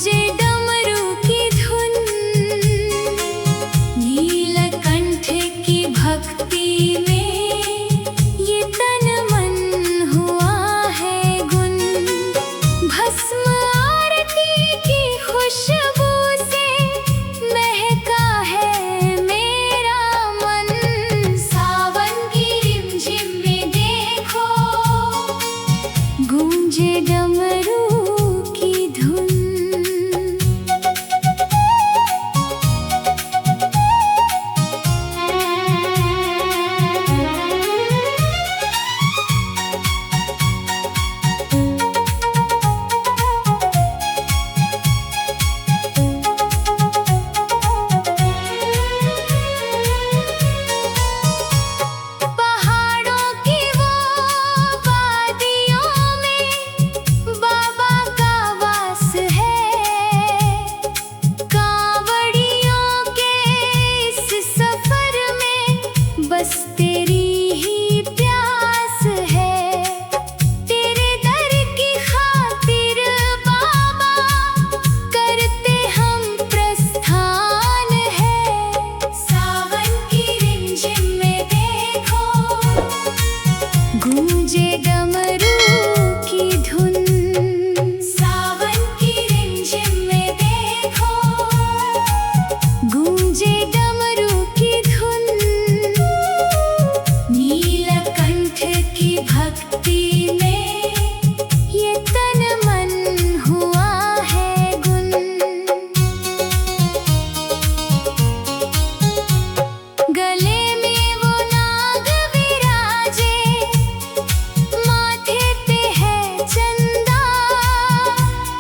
गूंजे डमरू की धुन, नीलकंठ की भक्ति में ये तन मन हुआ है गुन। भस्म आरती की खुशबू से महका है मेरा मन। सावन की रिमझिम में देखो गूंजे डमरू की धुन। पहाड़ों की वो वादियों में बाबा का वास है। कांवड़ियों के इस सफर में बस तेरी ही प्यास है। तेरे दर की खातिर बाबा करते हम प्रस्थान है। सावन की रिमझिम में देखो गूंजे डमरू की धुन। सावन की रिमझिम में देखो गूंजे डमरू की धुन, नीलकंठ की भक्ति में ये तन मन हुआ है गुन। गले में वो नाग विराजे, माथे पे है चंदा।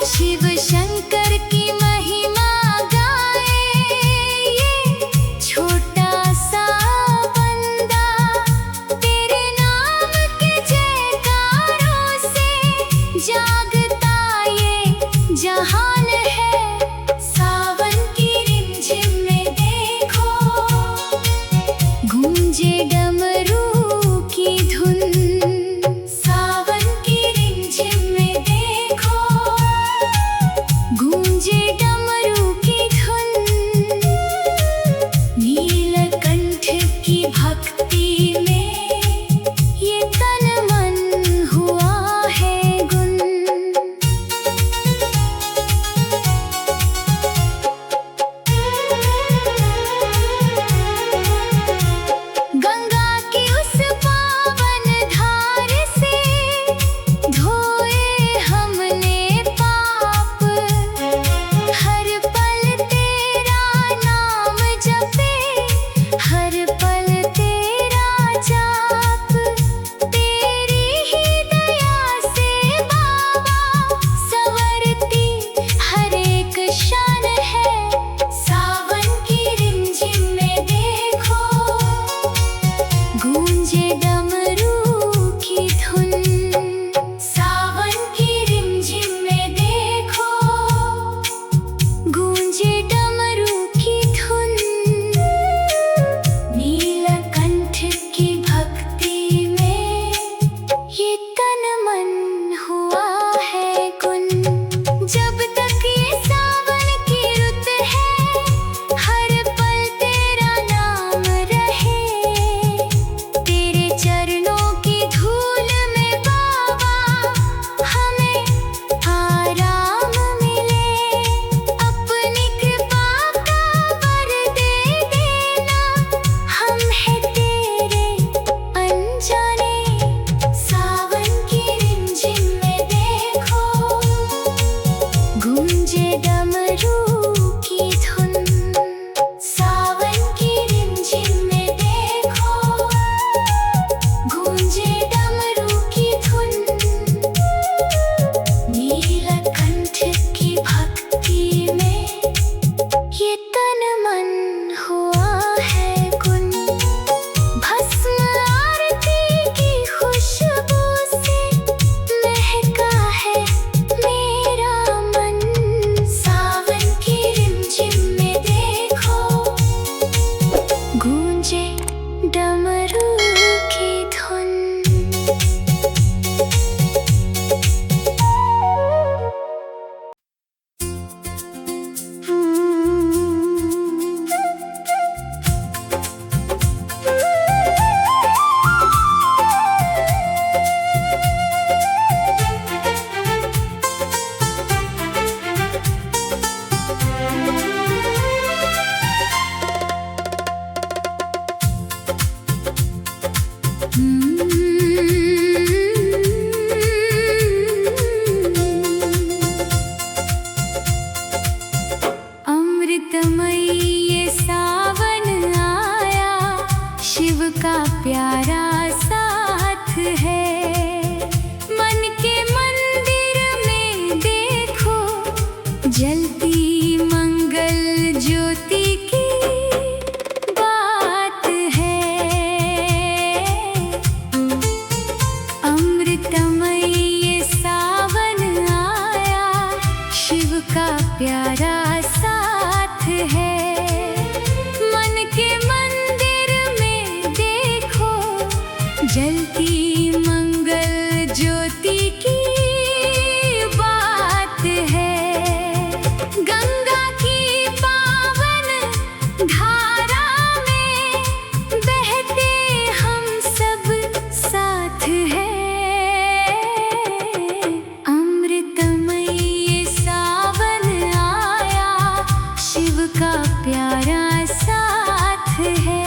शिव शंकर की महिमा गाए ये छोटा सा बंदा। तेरे नाम के जयकारों से जागता ये जहान है। सावन की रिमझिम में देखो गूंजे डमरू की धुन। सावन की रिमझिम में देखो गूंजे डमरू की धुन, नीलकंठ की भक्ति में ये तन मन हुआ है गुन। गंगा की उस पावन धार से धोए हमने पाप। हर पल तेरा नाम जपे, हर पल तेरा जाप। तेरी ही दया से बाबा संवरती हर एक शान है। सावन की रिमझिम में देखो गूंजे डमरू की धुन। सावन की रिमझिम में देखो गूंजे डमरू की धुन, नीलकंठ की भक्ति में ये तन मन हुआ है गुन। जब तक ये सावन की रुत है, हर पल तेरा नाम रहे। तेरे चरणों की धूल में बाबा हमें आराम मिले। अपनी कृपा का वर दे देना, हम हैं तेरे अनजाने। सावन की रिमझिम में देखो गूंजे डमरू की धुन। सावन की रिमझिम में देखो गूंजे डमरू की धुन, नीलकंठ की भक्ति में ये तन मन हुआ है गुन। भस्म आरती की खुशबू से महका है मेरा मन। सावन की का प्यारा साथ है। मन के मंदिर में देखो जलती मंगल ज्योति की बात है। गंगा की पावन धारा में बहते हम सब साथ हैं। अमृतमय सावन आया, शिव का प्यारा साथ है।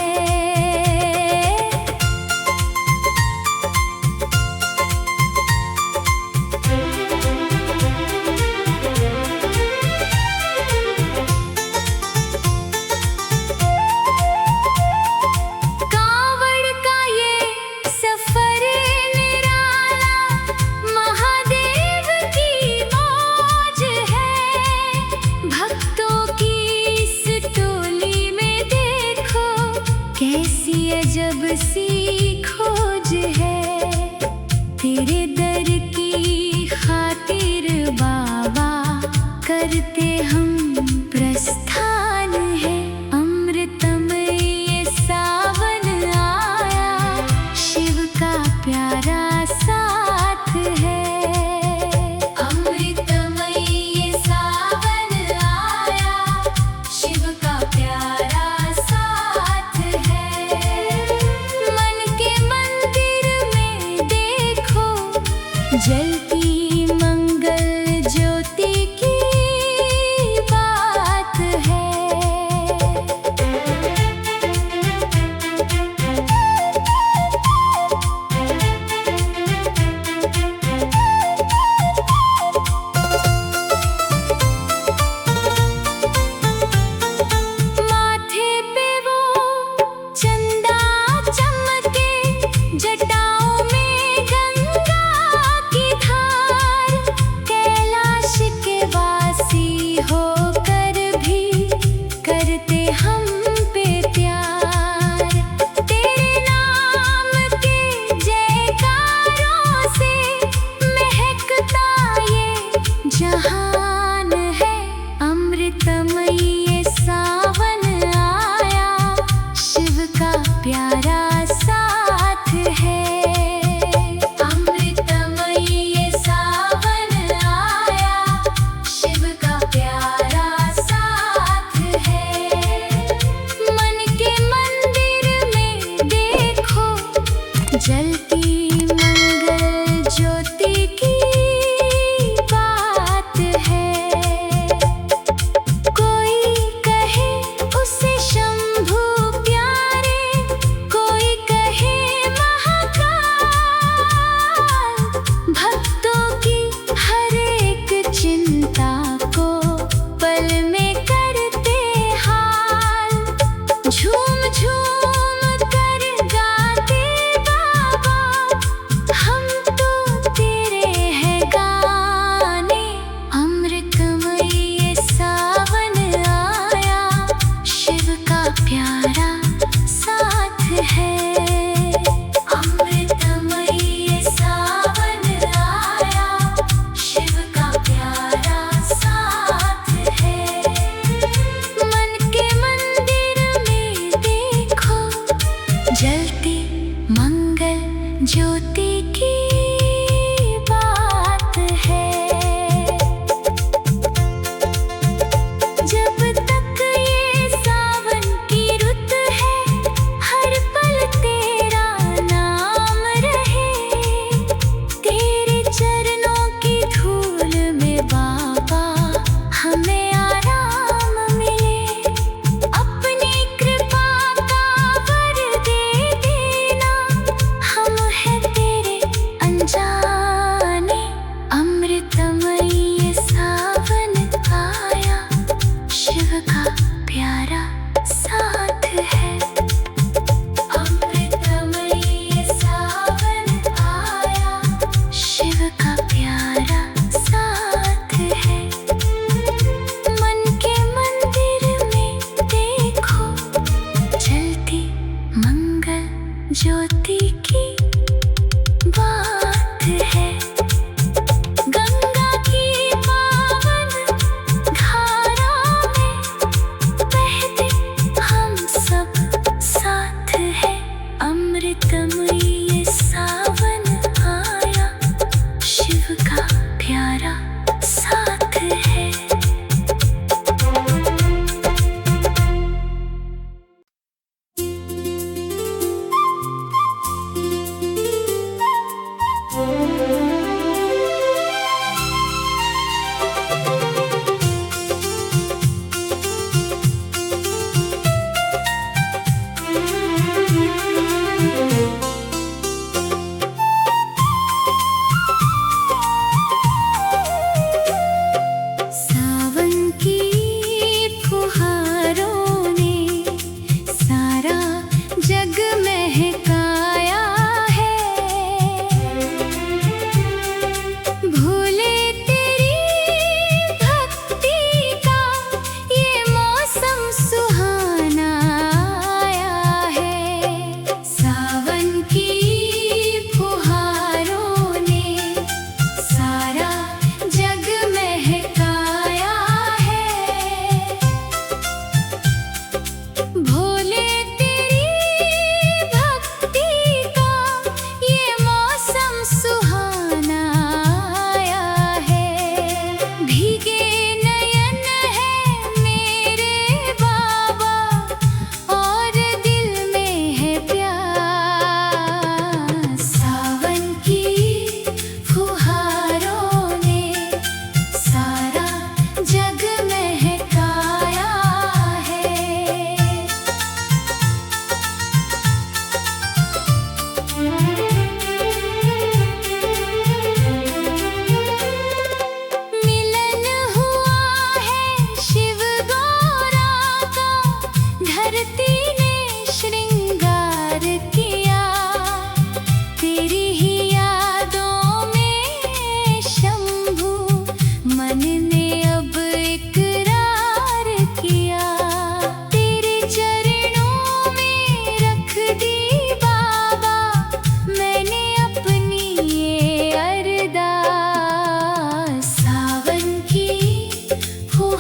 कैसी अजब सी खोज है तेरे दर की खातिर बाबा, करते हम प्रस्थान है। अमृतमय सावन आया, शिव का प्यारा साथ है। अमृतमय सावन आया, शिव का प्यारा जलती मंगल ज्योति की बात है। माथे पे वो चंदा चमके, जटाओं में गंगा की धार, कैलाश के वासी होकर भी करते हम पे प्यार। तेरे नाम के जयकारों से महकता ये जहान है। अमृतमय सावन आया, शिव का प्यारा साथ है। अमृतमय सावन आया, शिव का प्यारा साथ है। मन के मंदिर में देखो जलती मंगल ज्योति की बात है। कोई कहे उसे शंभु प्यारे, कोई कहे महाकाल। भक्तों की हर एक चिंता को पल में करते हाल। झूम झूम कर गाते बाबा, हम तो तेरे हैं गाने। अमृतमय सावन आया, शिव का प्यारा साथ है। अमृतमय सावन आया, शिव का प्यारा साथ है। मन के मंदिर में देखो जलती मंगल ज्योति की बात है।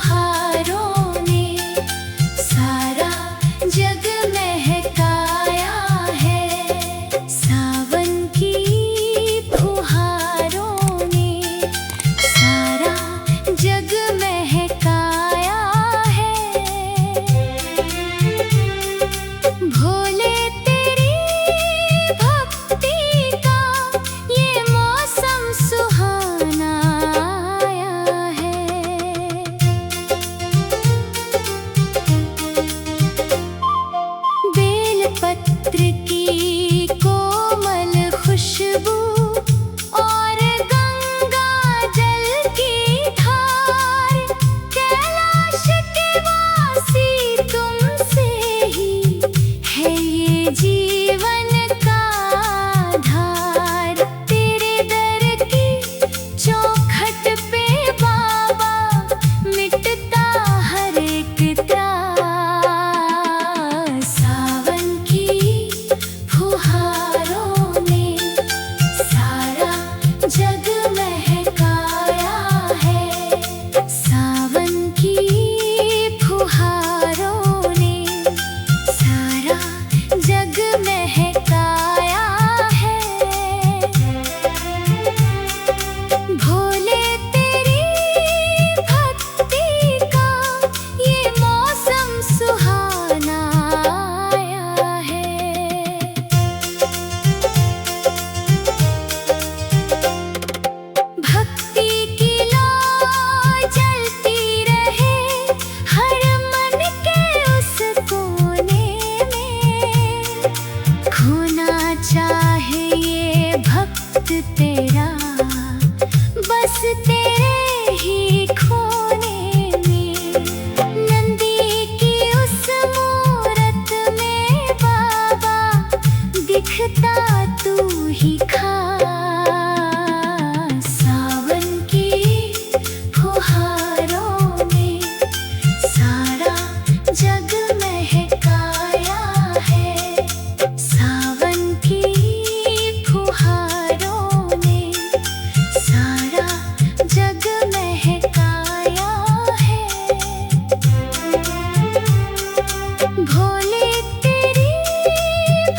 फुहारों ने सारा जग महकाया है। सावन की फुहारों ने सारा जग महकाया है। भोले तेरी भक्ति का ये मौसम सुहाना आया है। बेलपत्र की कोमल खुशबू और गंगा जल की धार, कैलाश के वासी तुमसे ही है ये जीवन का आधार। तेरे दर की चौखट पे बाबा मिटता हर एक त्रास। सावन की फुहारों ने सारा जग महकाया है। सावन की फुहारों ने सारा जग महकाया है। भोले तेरी भक्ति का ये मौसम सुहाना आया है। भक्ति की लौ जलती रहे हर मन के उस कोने में। खोना चाहे ये भक्त तेरा बस तेरे ही खोने में। नंदी की उस मूरत में बाबा दिखता तू ही खास। सावन की फुहारों ने सारा जग महकाया है। सावन की फुहारों ने सारा जग महकाया है। भोले तेरी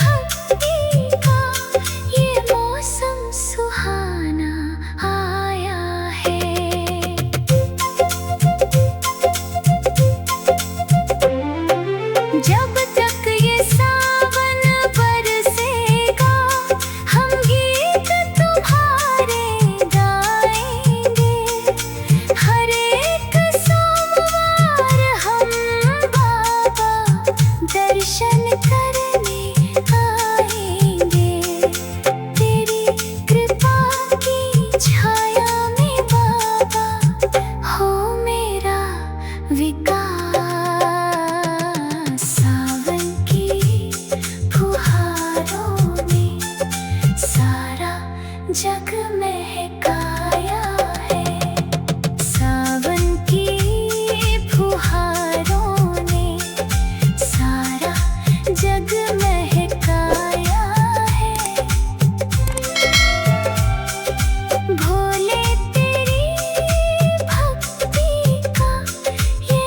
भक्ति का ये मौसम सुहाना आया है। जब तक ये सावन बरसेगा हम गीत तुम्हारे गाएंगे। हर एक सोमवार हम बाबा दर्शन करने आएंगे। तेरी कृपा की छाया में बाबा हो मेरा विकास। सावन की फुहारों ने सारा जग महकाया है। सावन की फुहारों ने सारा जग महकाया है। भोले तेरी भक्ति का ये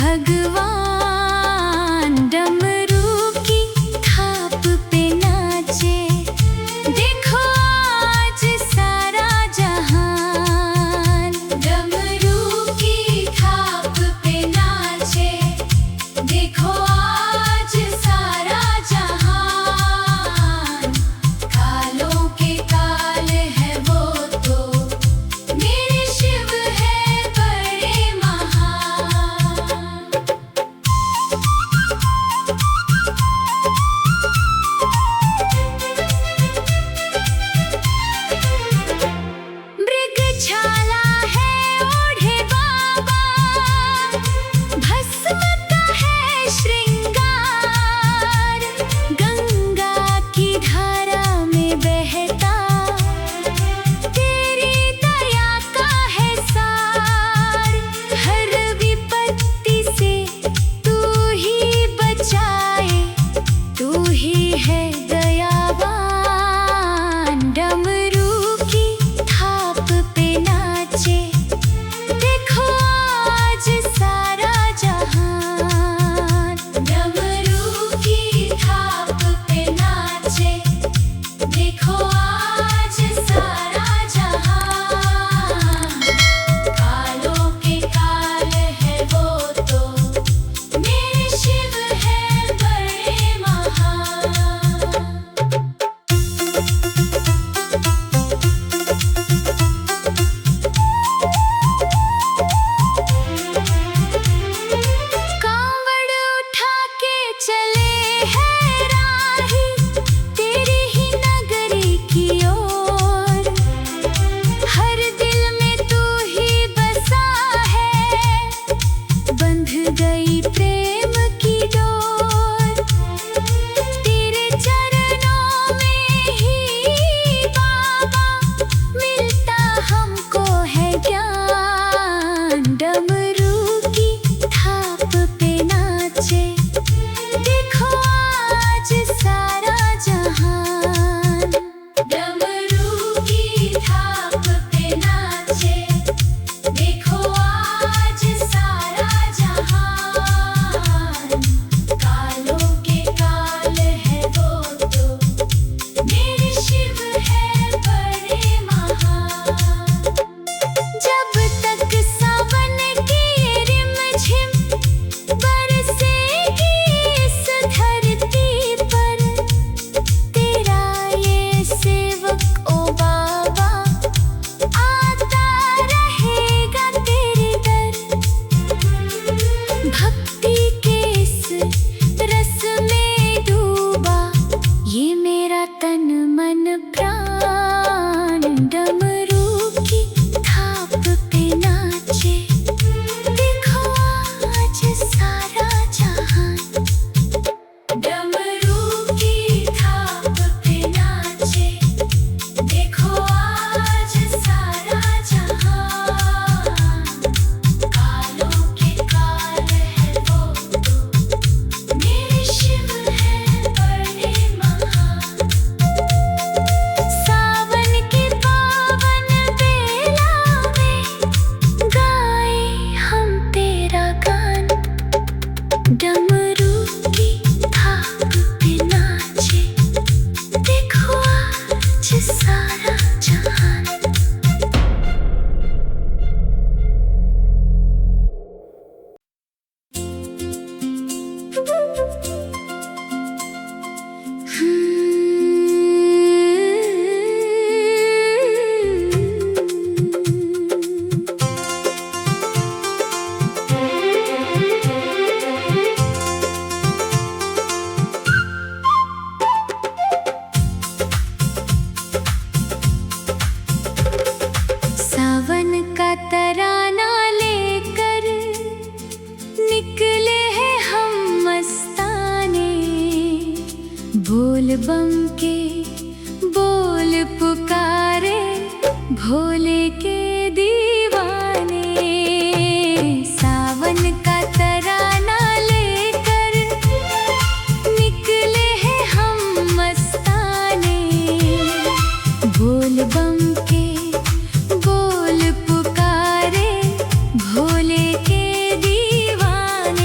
भगवान डमरू की थाप पे नाचे। देखो आज सारा जहान डमरू की थाप पे नाचे। देखो आज सारा जहान कालों के काल है वो तो मेरे शिव है बड़े महान। मृगछाला है ओढ़े बाबा, भस्म का है श्रृंगार। गंगा की धारा में बहता तेरी दया का है सार। हर विपत्ति से तू ही बचाए, तू ही है दयावान। डमरू की थाप पे नाचे। देखो आज सारा जहान डमरू की थाप पे नाचे। देखो आज सारा जहान कालों के काल है वो तो मेरे शिव है बड़े महान। कांवड़ उठा के चले हैं राही तेरी ही नगरी की ओर। हर दिल में तू ही बसा है, बंध गई प्रेम की डोर। तेरे चरणों में ही बाबा मिलता हमको है ज्ञान। डमरू की थाप पे नाचे। देखो आज सारा जहान डमरू की थाप पे नाचे। देखो आज सारा जहान कालों के काल है वो तो मेरे शिव है बड़े महान। जब तक सावन की रिमझिम बरसेगी इस धरती पर, तेरा ये सेवक ओ बाबा आता रहेगा तेरे दर। भक्ति के इस रस में डूबा ये मेरा तन मन प्राण। डमरू की थाप पे नाचे। देखो आज सारा जहान डमरू की थाप पे नाचे। देखो आज सारा जहान कालों के काल है वो तो मेरे शिव है बड़े महान। सावन के पावन बेला में गाए हम तेरा गान। डमरू की थाप पे नाचे। देखो आज सारा जहान। सावन का तराना लेकर निकले हैं हम मस्ताने। बोल बम के बोल पुकारे भोले के दीवाने। सावन का तराना लेकर निकले हैं हम मस्ताने। बोल बम के बोल पुकारे भोले के दीवाने।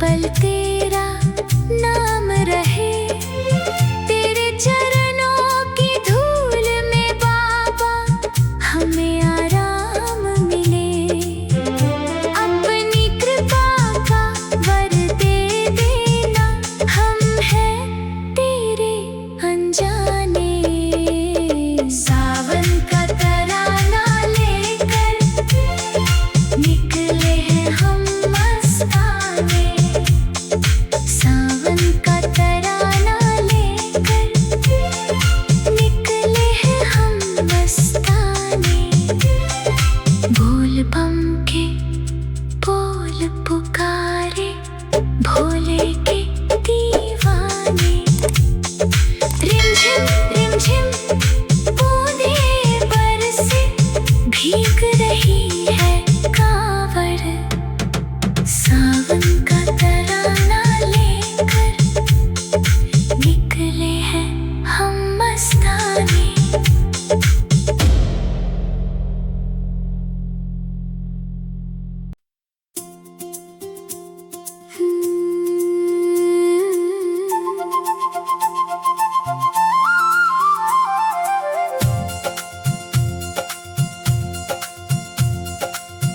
पल तेरा नाम रहे, तेरे चरणों की धूल में बाबा हमें आराम मिले। अपनी कृपा का वर दे देना, हम हैं तेरे अनजाने। सावन का तराना लेकर निकले हैं हम मस्ताने। सावन का तराना लेकर निकले हैं हम मस्ताने। बोल बम के बोल पुकारे भोले के दीवाने। रिमझिम बूंदें बरसे भीग रही है कांवड़। सावन का तराना लेकर निकले हैं हम मस्ताने।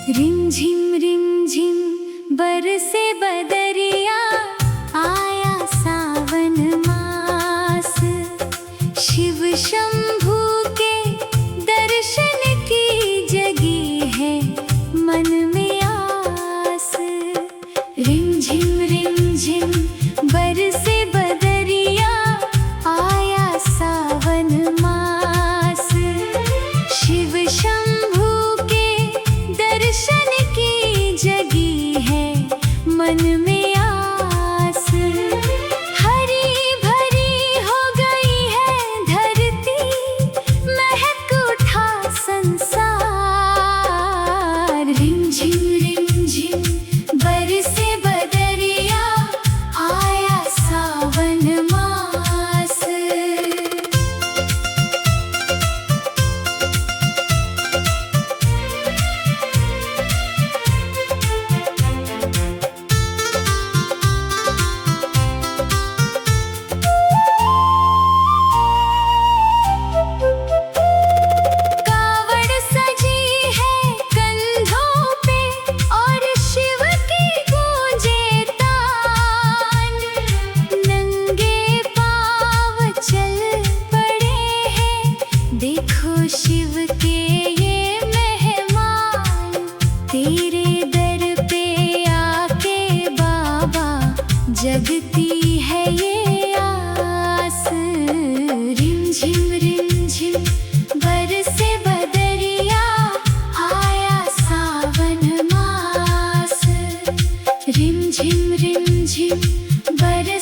रिमझिम बरसे बदरिया, आया सावन मास। शिव शंभू के दर्शन की जगी है मन में आस। रिमझिम बरसे बदरिया, आया सावन मास। शिव शंभू के दर्शन की जगी है मन में आस। हरी भरी हो गई है धरती, महक उठा संसार। रिमझिम बरसे बदरिया, आया सावन मास। कावड़ सजी है कंधों पे और शिव की गूंजे तान। नंगे पाँव चल पड़े हैं, देखो शिव के ये मेहमान। तेरे दर पे आके बाबा जगती है ये आस। रिमझिम बरसे बदरिया, आया सावन मास। रिमझिम बरसे